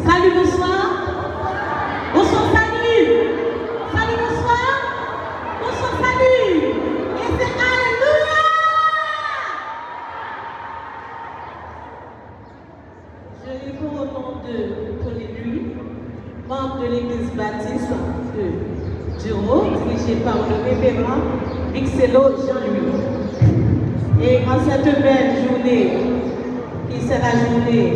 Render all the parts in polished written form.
Salut, bonsoir. Bonsoir, salut. Salut, bonsoir. Bonsoir, salut. Et c'est Alléluia. Je réponds au nom de Pauline, membre de l'église baptiste de Duro, dirigée par le révérend Vixello Jean-Louis. Et en cette belle journée, qui sera la journée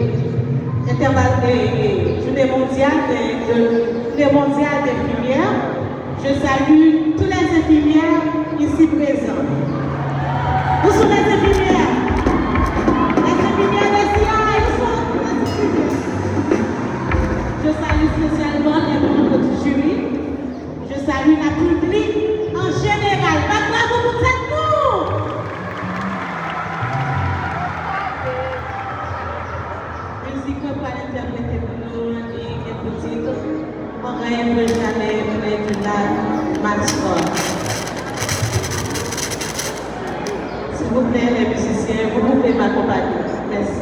mondiale d'infirmières, je salue toutes les infirmières ici présentes. Où sont les infirmières? Les infirmières des CIA, où sont les infirmières? Je salue spécialement les membres du jury. Je salue la public en général. Bravo pour cette nous! Musique qu'on va interpréter pour nous, et petite, on rêve jamais de la mascotte. S'il vous plaît, les musiciens, vous pouvez m'accompagner. Merci.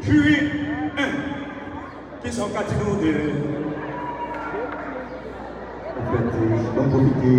Jury 1, qui sont catégories de... En fait, on profiter